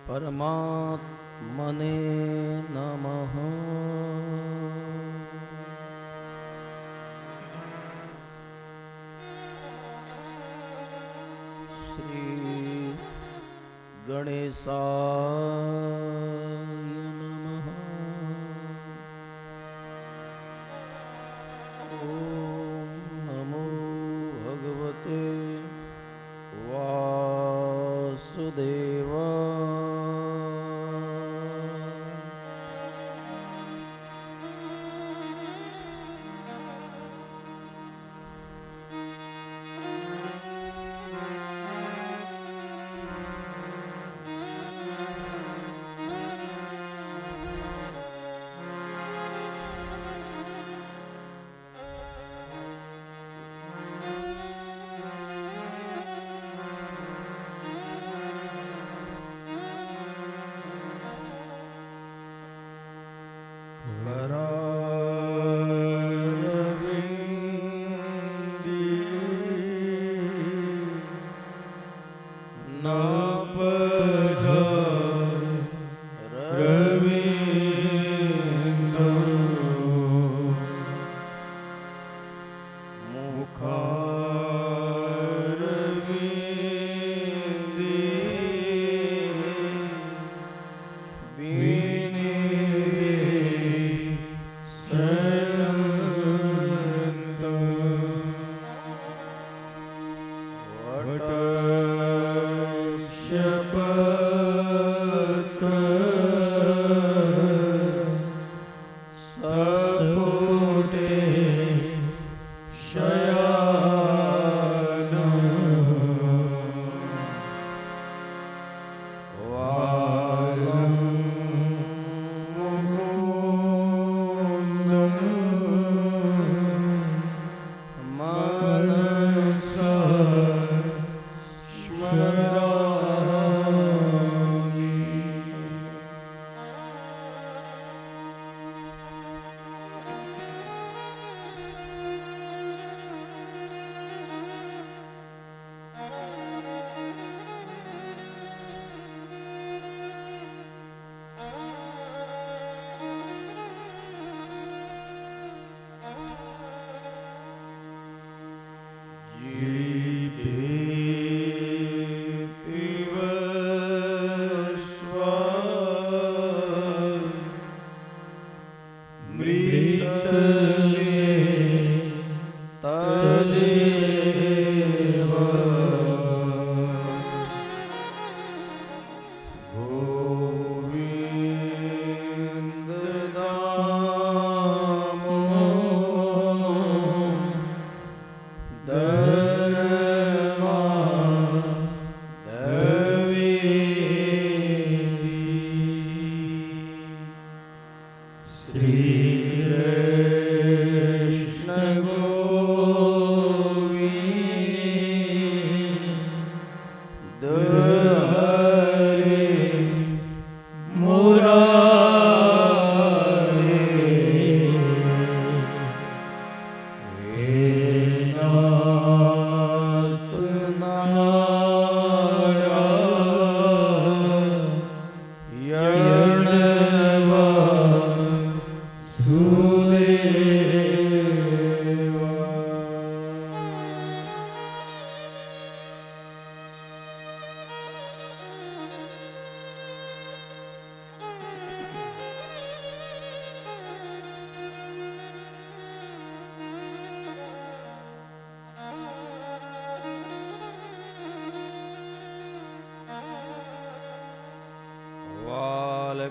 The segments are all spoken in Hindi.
परमात्मने नमः। श्री गणेशाय नमः। ओम नमो भगवते वासुदेवाय।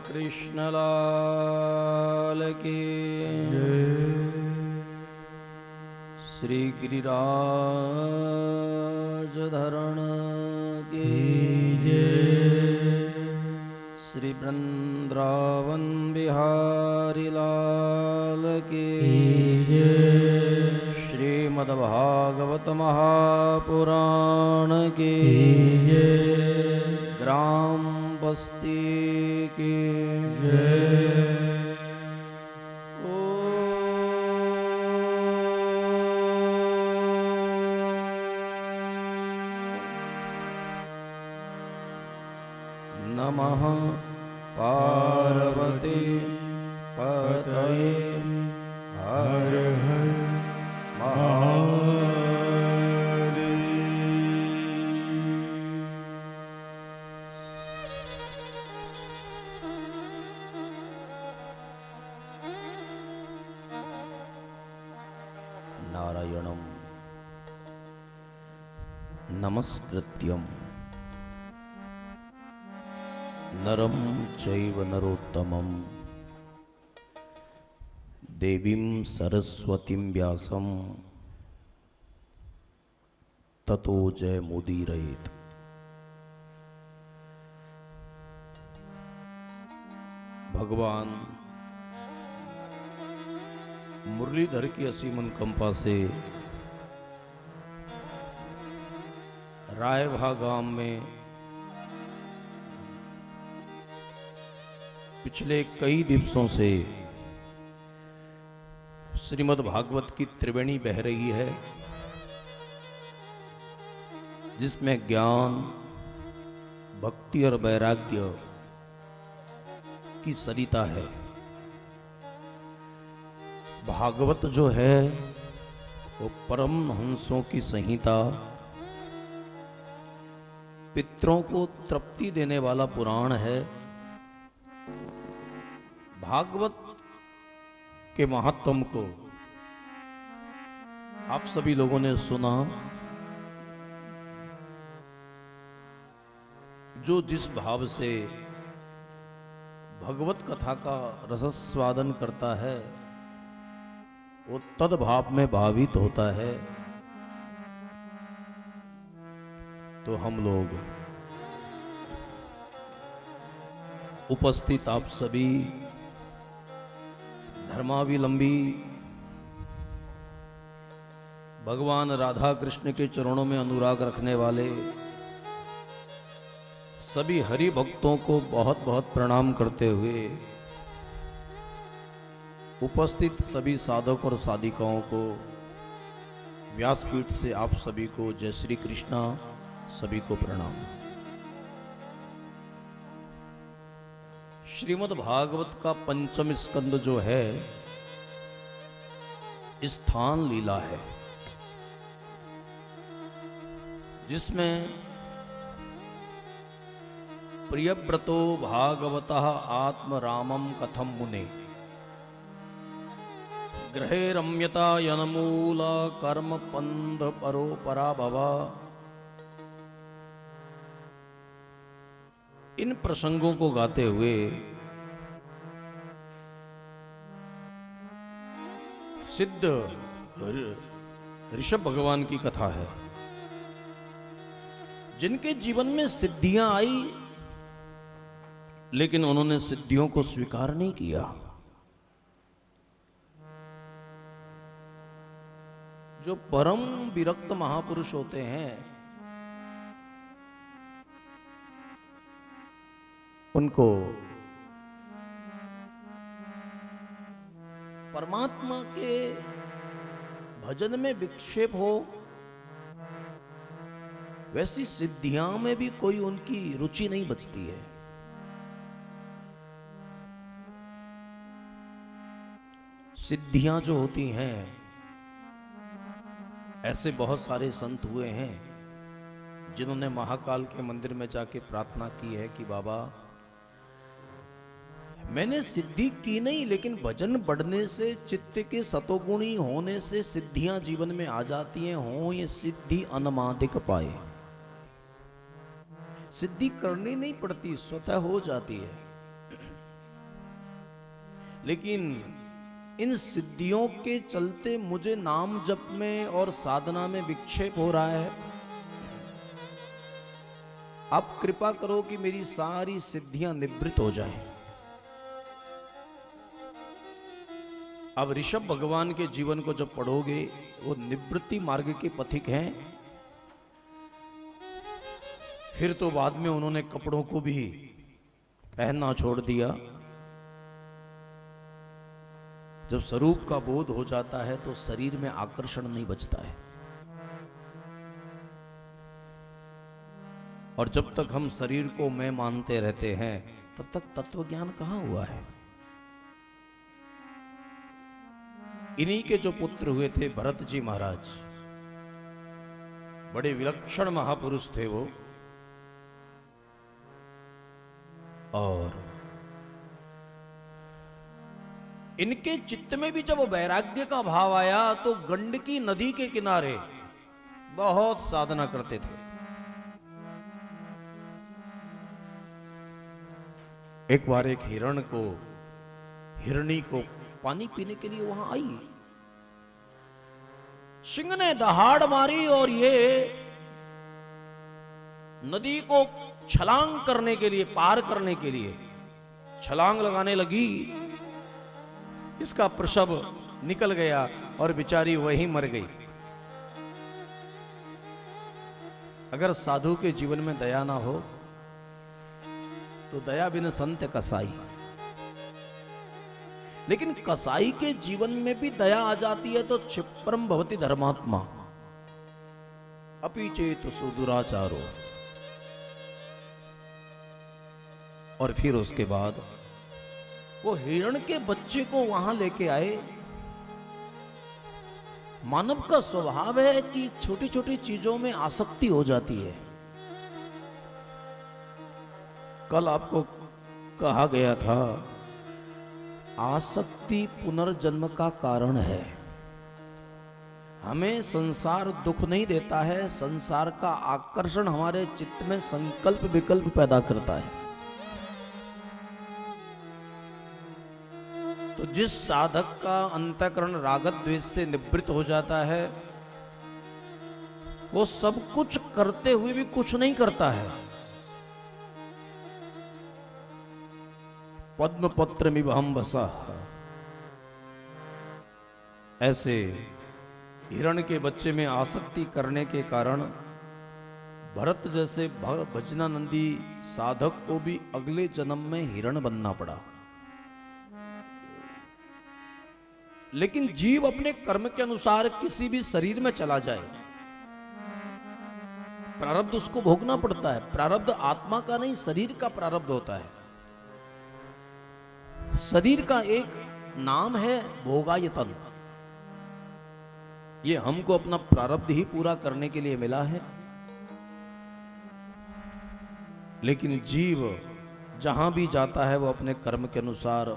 कृष्णलाल की श्री गिरिराज धरण की श्री वृंदावन बिहारी लाल की श्रीमद्भागवत महापुराण की ग्राम बस्ती की नमः पार्वती पतये हर हर महादेव। नारायणं नमस्कृत्यं नरं चैव नरोत्तमं देवीं सरस्वतीं व्यासं ततो जयमुदीरयेत्। भगवान मुरलीधर की असीमन कंपा से रायभा गांव में पिछले कई दिवसों से श्रीमद् भागवत की त्रिवेणी बह रही है, जिसमें ज्ञान, भक्ति और वैराग्य की सरिता है। भागवत जो है वो परम हंसों की संहिता, पितरों को तृप्ति देने वाला पुराण है। भागवत के महात्म को आप सभी लोगों ने सुना। जो जिस भाव से भगवत कथा का रसस्वादन करता है वो तद भाव में भावित होता है। तो हम लोग उपस्थित आप सभी धर्मावलंबी भगवान राधा कृष्ण के चरणों में अनुराग रखने वाले सभी हरि भक्तों को बहुत बहुत प्रणाम करते हुए उपस्थित सभी साधक और साधिकाओं को व्यासपीठ से आप सभी को जय श्री कृष्णा, सभी को प्रणाम। श्रीमद् भागवत का पंचम स्कंद जो है स्थान लीला है, जिसमें प्रियव्रतो भागवतः आत्म रामम कथम मुने ग्रहे रम्यता यनमूला कर्म पंद परो पराभवा। इन प्रसंगों को गाते हुए सिद्ध ऋषभ भगवान की कथा है, जिनके जीवन में सिद्धियां आई लेकिन उन्होंने सिद्धियों को स्वीकार नहीं किया। जो परम विरक्त महापुरुष होते हैं उनको परमात्मा के भजन में विक्षेप हो, वैसी सिद्धियां में भी कोई उनकी रुचि नहीं बचती है। सिद्धियां जो होती हैं, ऐसे बहुत सारे संत हुए हैं जिन्होंने महाकाल के मंदिर में जाके प्रार्थना की है कि बाबा मैंने सिद्धि की नहीं, लेकिन भजन बढ़ने से, चित्त के सतोगुणी होने से सिद्धियां जीवन में आ जाती हैं। हो ये सिद्धि अनमादिक पाए, सिद्धि करनी नहीं पड़ती, स्वतः हो जाती है। लेकिन इन सिद्धियों के चलते मुझे नाम जप में और साधना में विक्षेप हो रहा है। आप कृपा करो कि मेरी सारी सिद्धियां निवृत्त हो जाएं। अब ऋषभ भगवान के जीवन को जब पढ़ोगे, वो निवृत्ति मार्ग के पथिक हैं। फिर तो बाद में उन्होंने कपड़ों को भी पहनना छोड़ दिया। जब स्वरूप का बोध हो जाता है तो शरीर में आकर्षण नहीं बचता है। और जब तक हम शरीर को मैं मानते रहते हैं तब तक तत्व ज्ञान कहां हुआ है। इन्हीं के जो पुत्र हुए थे भरत जी महाराज, बड़े विलक्षण महापुरुष थे वो। और इनके चित्त में भी जब वैराग्य का भाव आया तो गंडकी नदी के किनारे बहुत साधना करते थे। एक बार एक हिरणी को पानी पीने के लिए वहां आई। सिंह ने दहाड़ मारी और ये नदी को छलांग करने के लिए, पार करने के लिए छलांग लगाने लगी। इसका प्रसव निकल गया और बेचारी वहीं मर गई। अगर साधु के जीवन में दया ना हो तो दया बिन संत कसाई। लेकिन कसाई के जीवन में भी दया आ जाती है तो क्षिप्रम भवति धर्मात्मा अपि चेत सुदुराचारो। और फिर उसके बाद वो हिरण के बच्चे को वहां लेके आए। मानव का स्वभाव है कि छोटी छोटी चीजों में आसक्ति हो जाती है। कल आपको कहा गया था आसक्ति पुनर्जन्म का कारण है। हमें संसार दुख नहीं देता है, संसार का आकर्षण हमारे चित्त में संकल्प विकल्प पैदा करता है। तो जिस साधक का अंतःकरण रागत द्वेष से निवृत्त हो जाता है वो सब कुछ करते हुए भी कुछ नहीं करता है। पद्म पत्र मिवहम वसा, ऐसे हिरण के बच्चे में आसक्ति करने के कारण भरत जैसे भजनानंदी साधक को भी अगले जन्म में हिरण बनना पड़ा। लेकिन जीव अपने कर्म के अनुसार किसी भी शरीर में चला जाए, प्रारब्ध उसको भोगना पड़ता है। प्रारब्ध आत्मा का नहीं, शरीर का प्रारब्ध होता है। शरीर का एक नाम है भोगायतन। ये हमको अपना प्रारब्ध ही पूरा करने के लिए मिला है। लेकिन जीव जहां भी जाता है वो अपने कर्म के अनुसार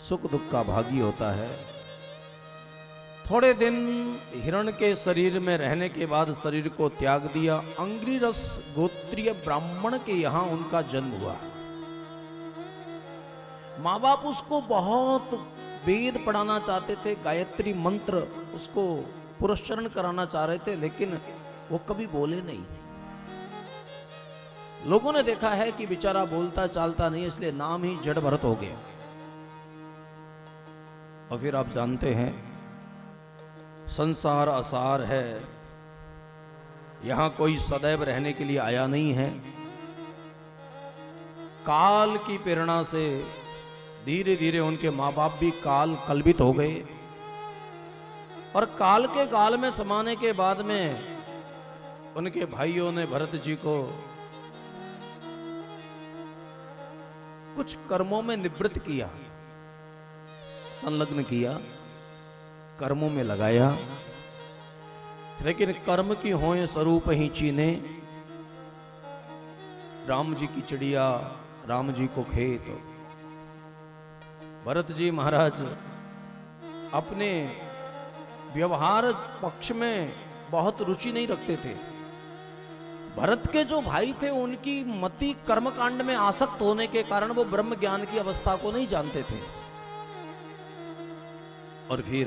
सुख दुख का भागी होता है। थोड़े दिन हिरण के शरीर में रहने के बाद शरीर को त्याग दिया। अंगिरस गोत्रीय ब्राह्मण के यहां उनका जन्म हुआ। माँ बाप उसको बहुत वेद पढ़ाना चाहते थे, गायत्री मंत्र उसको पुरस्चरण कराना चाह रहे थे, लेकिन वो कभी बोले नहीं। लोगों ने देखा है कि बेचारा बोलता चालता नहीं, इसलिए नाम ही जड़ भरत हो गया। और फिर आप जानते हैं संसार असार है, यहां कोई सदैव रहने के लिए आया नहीं है। काल की प्रेरणा से धीरे धीरे उनके माँ बाप भी काल कल्पित हो गए और काल के गाल में समाने के बाद में उनके भाइयों ने भरत जी को कुछ कर्मों में निवृत्त किया, संलग्न किया, कर्मों में लगाया। लेकिन कर्म की होए स्वरूप ही चीने, राम जी की चिड़िया राम जी को खेत। भरत जी महाराज अपने व्यवहार पक्ष में बहुत रुचि नहीं रखते थे। भरत के जो भाई थे उनकी मति कर्मकांड में आसक्त होने के कारण वो ब्रह्म ज्ञान की अवस्था को नहीं जानते थे। और फिर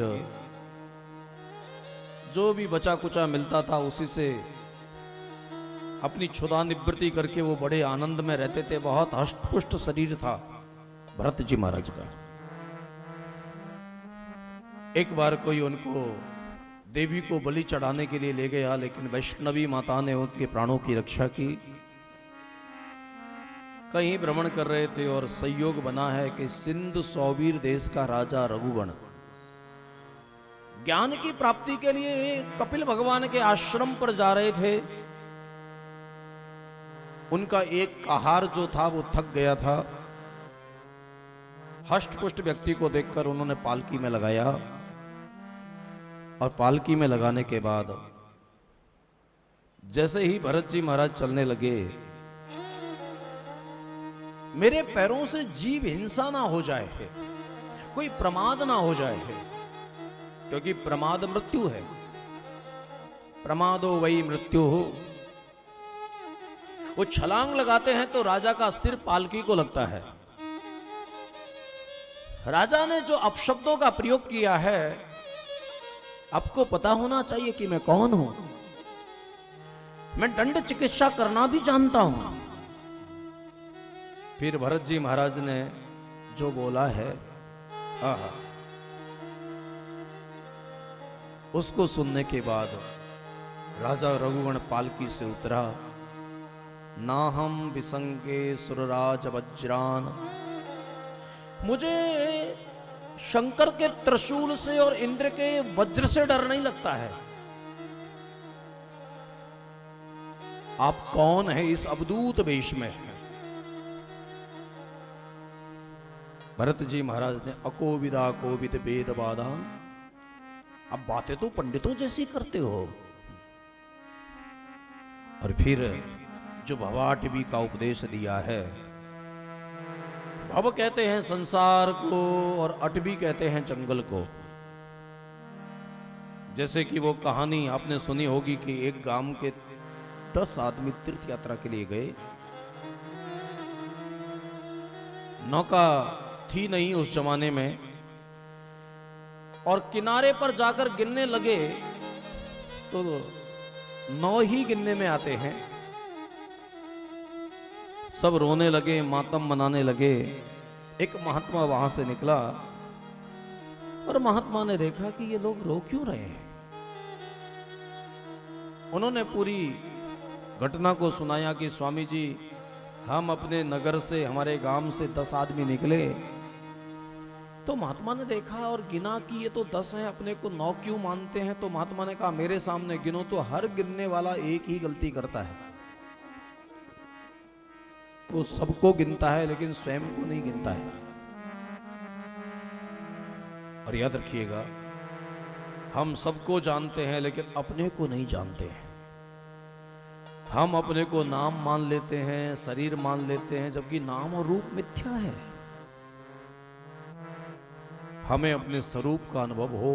जो भी बचा कुचा मिलता था उसी से अपनी क्षुधा निवृत्ति करके वो बड़े आनंद में रहते थे। बहुत हष्टपुष्ट शरीर था भरत जी महाराज का। एक बार कोई उनको देवी को बलि चढ़ाने के लिए ले गया, लेकिन वैष्णवी माता ने उनके प्राणों की रक्षा की। कहीं भ्रमण कर रहे थे और संयोग बना है कि सिंध सौवीर देश का राजा रघुगण ज्ञान की प्राप्ति के लिए कपिल भगवान के आश्रम पर जा रहे थे। उनका एक आहार जो था वो थक गया था। हष्ट-पुष्ट व्यक्ति को देखकर उन्होंने पालकी में लगाया और पालकी में लगाने के बाद जैसे ही भरत जी महाराज चलने लगे, मेरे पैरों से जीव हिंसा ना हो जाए, कोई प्रमाद ना हो जाए, क्योंकि प्रमाद मृत्यु है। प्रमादो वही मृत्यु हो। वो छलांग लगाते हैं तो राजा का सिर पालकी को लगता है। राजा ने जो अपशब्दों का प्रयोग किया है, आपको पता होना चाहिए कि मैं कौन हूं। मैं दंड चिकित्सा करना भी जानता हूं। फिर भरत जी महाराज ने जो बोला है, आहा, उसको सुनने के बाद राजा रघुगण पालकी से उतरा। नाहम विसंगे सुरराज वज्रान, मुझे शंकर के त्रिशूल से और इंद्र के वज्र से डर नहीं लगता है। आप कौन है इस अवधूत वेश में? भरत जी महाराज ने अकोविदा कोविद वेद बादान, अब बातें तो पंडितों जैसी करते हो। और फिर जो भवाटवी का उपदेश दिया है, भव कहते हैं संसार को और अटवी कहते हैं जंगल को। जैसे कि वो कहानी आपने सुनी होगी कि एक गांव के 10 आदमी तीर्थ यात्रा के लिए गए। नौका थी नहीं उस जमाने में, और किनारे पर जाकर गिनने लगे तो 9 ही गिनने में आते हैं। सब रोने लगे, मातम मनाने लगे। एक महात्मा वहां से निकला और महात्मा ने देखा कि ये लोग रो क्यों रहे हैं। उन्होंने पूरी घटना को सुनाया कि स्वामी जी, हम अपने नगर से, हमारे गांव से 10 आदमी निकले, तो महात्मा ने देखा और गिना कि ये तो 10 है, अपने को 9 क्यों मानते हैं। तो महात्मा ने कहा, मेरे सामने गिनो तो हर गिनने वाला एक ही गलती करता है। वो सबको गिनता है लेकिन स्वयं को नहीं गिनता है। और याद रखिएगा, हम सबको जानते हैं लेकिन अपने को नहीं जानते हैं। हम अपने को नाम मान लेते हैं, शरीर मान लेते हैं, जबकि नाम और रूप मिथ्या है। हमें अपने स्वरूप का अनुभव हो,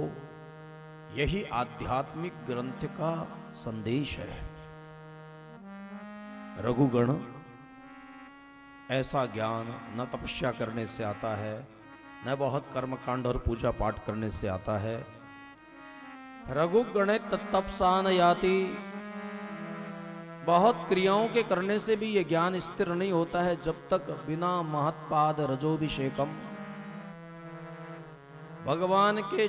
यही आध्यात्मिक ग्रंथ का संदेश है। रघुगण, ऐसा ज्ञान न तपस्या करने से आता है, न बहुत कर्मकांड और पूजा पाठ करने से आता है। रघुगण तपसा न याति, बहुत क्रियाओं के करने से भी यह ज्ञान स्थिर नहीं होता है जब तक बिना महत्पाद रजोभिषेकम, भगवान के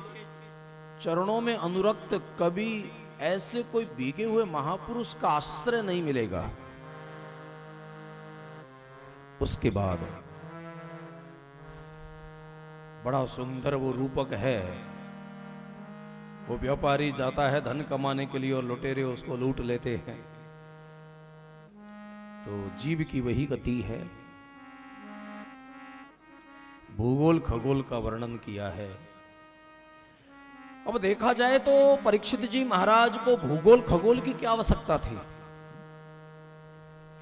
चरणों में अनुरक्त कभी ऐसे कोई भीगे हुए महापुरुष का आश्रय नहीं मिलेगा। उसके बाद बड़ा सुंदर वो रूपक है। वो व्यापारी जाता है धन कमाने के लिए और लुटेरे उसको लूट लेते हैं। तो जीव की वही गति है। भूगोल खगोल का वर्णन किया है। अब देखा जाए तो परीक्षित जी महाराज को भूगोल खगोल की क्या आवश्यकता थी।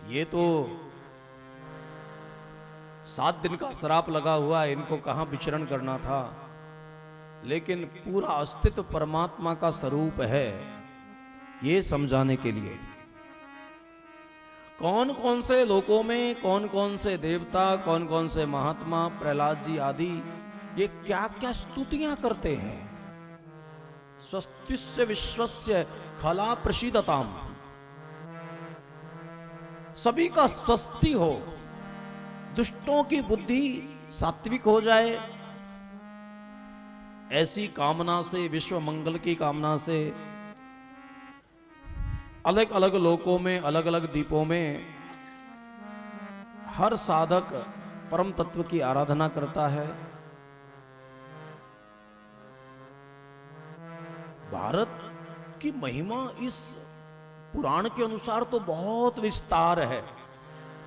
ये तो 7 दिन का श्राप लगा हुआ है, इनको कहां विचरण करना था। लेकिन पूरा अस्तित्व परमात्मा का स्वरूप है, ये समझाने के लिए कौन कौन से लोकों में कौन कौन से देवता, कौन कौन से महात्मा, प्रहलाद जी आदि, ये क्या क्या स्तुतियां करते हैं। स्वस्तिस्य विश्वस्य खला प्रसीदताम, सभी का स्वस्ति हो, दुष्टों की बुद्धि सात्विक हो जाए, ऐसी कामना से, विश्व मंगल की कामना से अलग अलग लोकों में, अलग अलग द्वीपों में हर साधक परम तत्व की आराधना करता है। भारत की महिमा इस पुराण के अनुसार तो बहुत विस्तार है,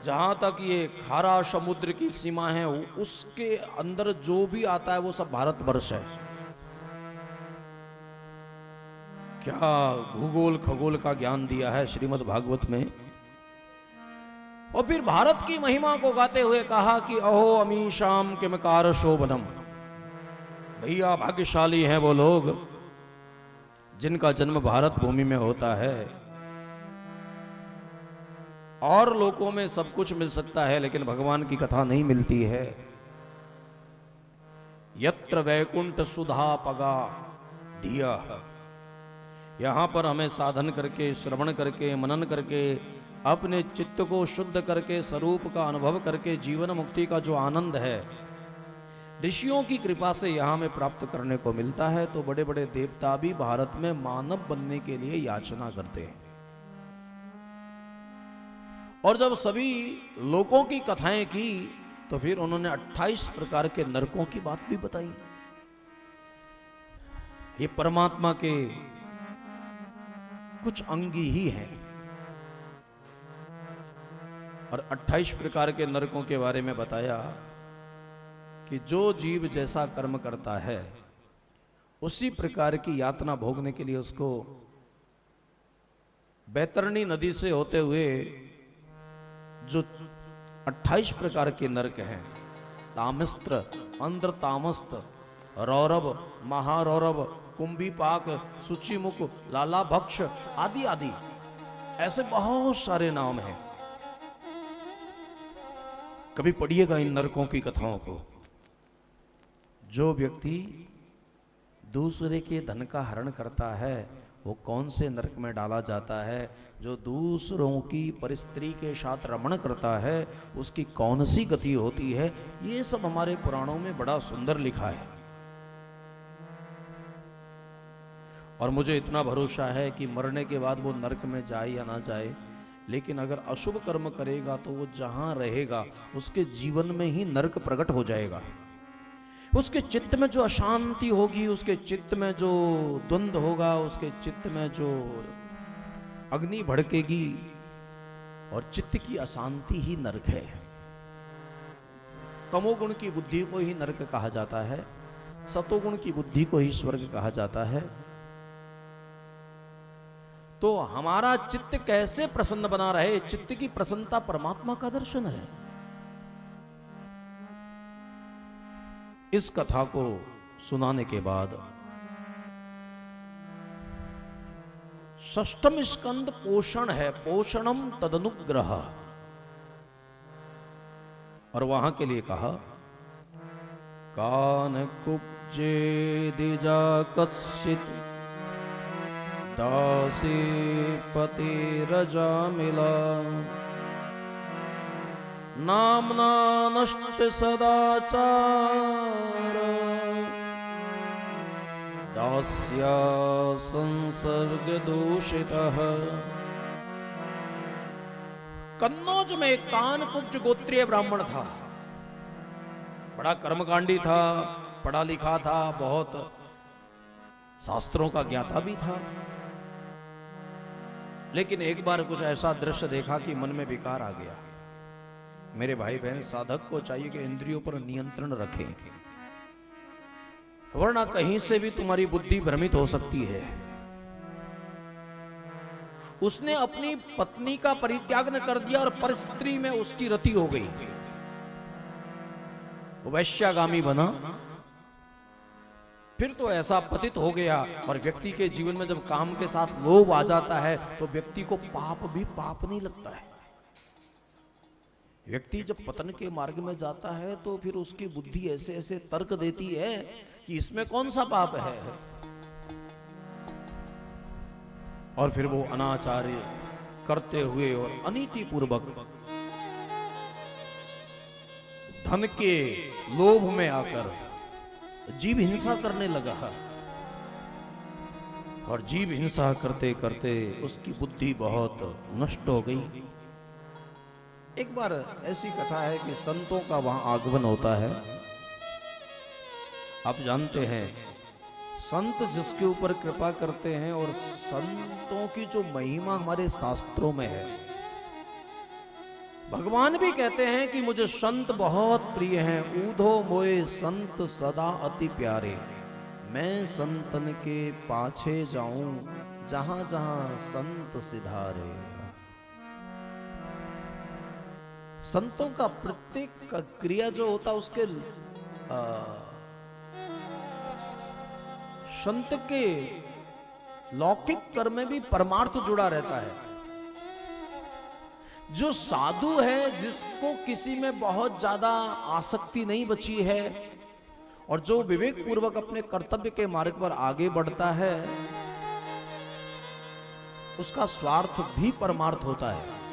जहां तक ये खारा समुद्र की सीमा है, उसके अंदर जो भी आता है वो सब भारतवर्ष है। क्या भूगोल खगोल का ज्ञान दिया है श्रीमद् भागवत में। और फिर भारत की महिमा को गाते हुए कहा कि अहो अमीशाम किमकार शोभनम। भैया भाग्यशाली हैं वो लोग जिनका जन्म भारत भूमि में होता है। और लोकों में सब कुछ मिल सकता है लेकिन भगवान की कथा नहीं मिलती है। यत्र वैकुंठ सुधा पगा दिया, यहां पर हमें साधन करके, श्रवण करके, मनन करके, अपने चित्त को शुद्ध करके, स्वरूप का अनुभव करके जीवन मुक्ति का जो आनंद है ऋषियों की कृपा से यहां में प्राप्त करने को मिलता है। तो बड़े बड़े देवता भी भारत में मानव बनने के लिए याचना करते हैं। और जब सभी लोगों की कथाएं की तो फिर उन्होंने 28 प्रकार के नरकों की बात भी बताई। ये परमात्मा के कुछ अंगी ही हैं। और 28 प्रकार के नरकों के बारे में बताया कि जो जीव जैसा कर्म करता है उसी प्रकार की यातना भोगने के लिए उसको बैतरणी नदी से होते हुए जो 28 प्रकार के नरक हैं, तामस्त्र, अंध्र तामस्त, रौरव, महारौरव, कुंभीपाक, सूचिमुख, लाला भक्ष आदि आदि, ऐसे बहुत सारे नाम हैं। कभी पढ़िएगा इन नरकों की कथाओं को। जो व्यक्ति दूसरे के धन का हरण करता है वो कौन से नरक में डाला जाता है, जो दूसरों की परिस्त्री के साथ रमण करता है उसकी कौन सी गति होती है, ये सब हमारे पुराणों में बड़ा सुंदर लिखा है। और मुझे इतना भरोसा है कि मरने के बाद वो नरक में जाए या ना जाए, लेकिन अगर अशुभ कर्म करेगा तो वो जहां रहेगा उसके जीवन में ही नरक प्रकट हो जाएगा। उसके चित्त में जो अशांति होगी, उसके चित्त में जो द्वंद होगा, उसके चित्त में जो अग्नि भड़केगी, और चित्त की अशांति ही नरक है। तमोगुण की बुद्धि को ही नरक कहा जाता है, सतोगुण की बुद्धि को ही स्वर्ग कहा जाता है। तो हमारा चित्त कैसे प्रसन्न बना रहे, चित्त की प्रसन्नता परमात्मा का दर्शन है। इस कथा को सुनाने के बाद षष्ठम स्कंद पोषण है, पोषणम तदनुग्रह। और वहां के लिए कहा कान कुब्जे दिजा कच्चित दासी पति रजा मिला नामना नष्ट सदाचार दास्या संसर्ग दूषितः। कन्नौज में एक कानकुब्ज गोत्रीय ब्राह्मण था, बड़ा कर्मकांडी था, पढ़ा लिखा था, बहुत शास्त्रों का ज्ञाता भी था। लेकिन एक बार कुछ ऐसा दृश्य देखा कि मन में विकार आ गया। मेरे भाई बहन, साधक को चाहिए कि इंद्रियों पर नियंत्रण रखें, वरना कहीं से भी तुम्हारी बुद्धि भ्रमित हो सकती है। उसने अपनी पत्नी का परित्याग न कर दिया और पर स्त्री में उसकी रति हो गई, वो वैश्यागामी बना। फिर तो ऐसा पतित हो गया। और व्यक्ति के जीवन में जब काम के साथ लोभ आ जाता है तो व्यक्ति को पाप भी पाप नहीं लगता है। व्यक्ति जब पतन के मार्ग में जाता है तो फिर उसकी बुद्धि ऐसे ऐसे तर्क देती है कि इसमें कौन सा पाप है, और फिर वो अनाचार्य करते हुए और अनीति पूर्वक धन के लोभ में आकर जीव हिंसा करने लगा। और जीव हिंसा करते करते उसकी बुद्धि बहुत नष्ट हो गई। एक बार ऐसी कथा है कि संतों का वहां आगमन होता है। आप जानते हैं संत जिसके ऊपर कृपा करते हैं, और संतों की जो महिमा हमारे शास्त्रों में है भगवान भी कहते हैं कि मुझे संत बहुत प्रिय हैं, ऊधो मोए संत सदा अति प्यारे। मैं संतन के पाछे जाऊं, जहां जहां संत सिधारे। संतों का प्रत्येक क्रिया जो होता उसके संत के लौकिक कर्म में भी परमार्थ जुड़ा रहता है। जो साधु है, जिसको किसी में बहुत ज्यादा आसक्ति नहीं बची है और जो विवेक पूर्वक अपने कर्तव्य के मार्ग पर आगे बढ़ता है, उसका स्वार्थ भी परमार्थ होता है।